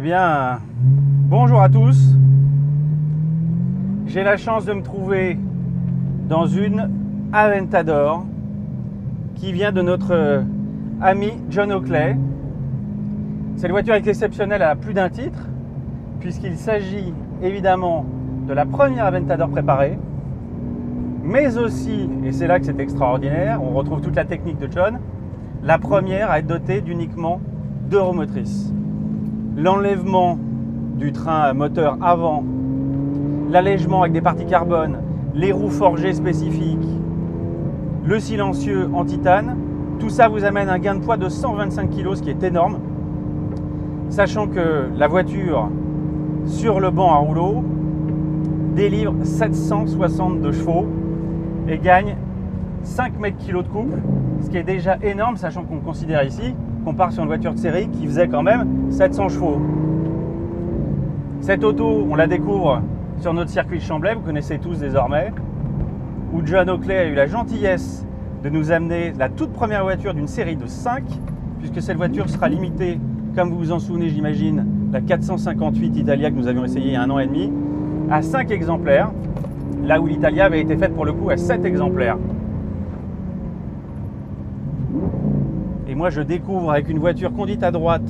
bien, bonjour à tous. J'ai la chance de me trouver dans une Aventador qui vient de notre ami John Oakley. Cette voiture est exceptionnelle à plus d'un titre, puisqu'il s'agit évidemment de la première Aventador préparée, mais aussi, et c'est là que c'est extraordinaire, on retrouve toute la technique de John, la première à être dotée d'uniquement 2 roues motrices. L'enlèvement du train à moteur avant, l'allègement avec des parties carbone, les roues forgées spécifiques, le silencieux en titane, tout ça vous amène un gain de poids de 125 kg, ce qui est énorme, sachant que la voiture sur le banc à rouleau délivre 762 chevaux et gagne 5 mètres kg de couple, ce qui est déjà énorme, sachant qu'on considère ici qu'on part sur une voiture de série qui faisait quand même 700 chevaux. Cette auto, on la découvre sur notre circuit de Chamblay, vous connaissez tous désormais, où John Oakley a eu la gentillesse de nous amener la toute première voiture d'une série de 5, puisque cette voiture sera limitée, comme vous vous en souvenez j'imagine, la 458 Italia que nous avions essayé il y a 1 an et demi, à 5 exemplaires, là où l'Italia avait été faite pour le coup à 7 exemplaires. Et moi je découvre avec une voiture conduite à droite,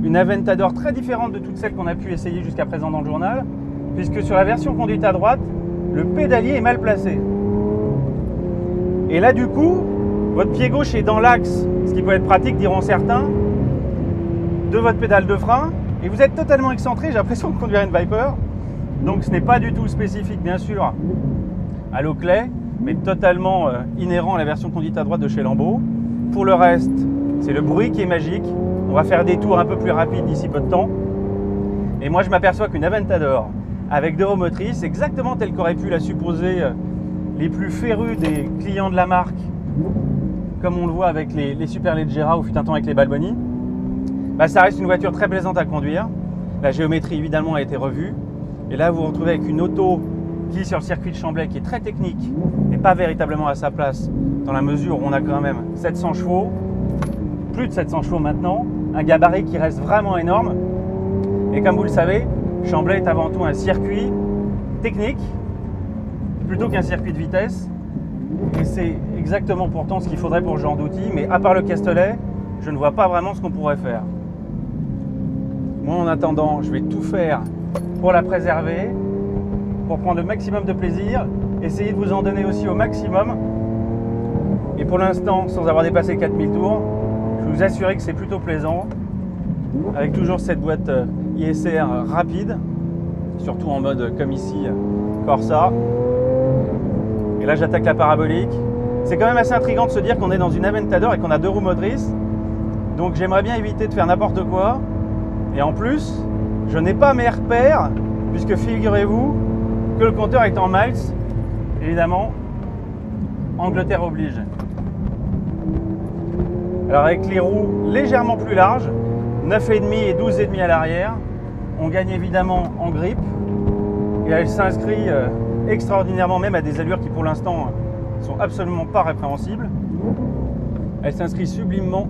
une Aventador très différente de toutes celles qu'on a pu essayer jusqu'à présent dans le journal, puisque sur la version conduite à droite, le pédalier est mal placé. Et là du coup, votre pied gauche est dans l'axe, ce qui peut être pratique diront certains, de votre pédale de frein, et vous êtes totalement excentré, j'ai l'impression de conduire une Viper. Donc ce n'est pas du tout spécifique bien sûr à l'Oakley, mais totalement inhérent à la version conduite à droite de chez Lambeau. Pour le reste, c'est le bruit qui est magique. On va faire des tours un peu plus rapides d'ici peu de temps. Et moi je m'aperçois qu'une Aventador avec 2 roues motrices, exactement telle qu'auraient pu la supposer les plus férus des clients de la marque, comme on le voit avec les Superleggera ou fut un temps avec les Balboni, bah, ça reste une voiture très plaisante à conduire. La géométrie évidemment a été revue. Et là vous vous retrouvez avec une auto qui sur le circuit de Chamblay qui est très technique, mais pas véritablement à sa place, dans la mesure où on a quand même 700 chevaux, plus de 700 chevaux maintenant, un gabarit qui reste vraiment énorme. Et comme vous le savez, Chamblay est avant tout un circuit technique, plutôt qu'un circuit de vitesse. Et c'est exactement pourtant ce qu'il faudrait pour ce genre d'outil, mais à part le Castellet, je ne vois pas vraiment ce qu'on pourrait faire. Moi en attendant, je vais tout faire pour la préserver, pour prendre le maximum de plaisir, essayer de vous en donner aussi au maximum. Et pour l'instant, sans avoir dépassé 4000 tours, je peux vous assurer que c'est plutôt plaisant, avec toujours cette boîte ISR rapide, surtout en mode comme ici, Corsa. Et là j'attaque la parabolique. C'est quand même assez intriguant de se dire qu'on est dans une Aventador et qu'on a 2 roues motrices, donc j'aimerais bien éviter de faire n'importe quoi. Et en plus, je n'ai pas mes repères, puisque figurez-vous que le compteur est en miles, évidemment, Angleterre oblige. Alors avec les roues légèrement plus larges, 9,5 et 12,5 à l'arrière, on gagne évidemment en grip, et elle s'inscrit extraordinairement même à des allures qui pour l'instant sont absolument pas répréhensibles. Elle s'inscrit sublimement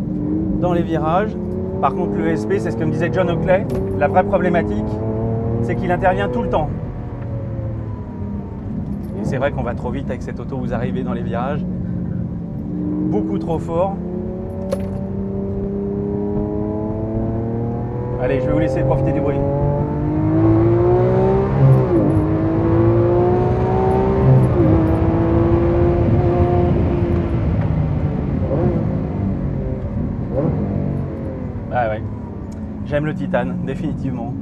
dans les virages. Par contre, le ESP, c'est ce que me disait John Oakley, la vraie problématique, c'est qu'il intervient tout le temps. Et c'est vrai qu'on va trop vite avec cette auto, vous arrivez dans les virages, beaucoup trop fort. Allez, je vais vous laisser profiter du bruit. Ah ouais, j'aime le titane, définitivement.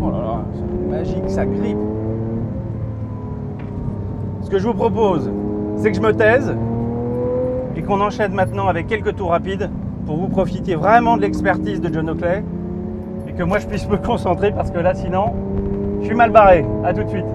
Oh là là, c'est magique, ça grippe. Ce que je vous propose, c'est que je me taise et qu'on enchaîne maintenant avec quelques tours rapides pour vous profiter vraiment de l'expertise de John Oakley et que moi je puisse me concentrer parce que là sinon je suis mal barré. À tout de suite.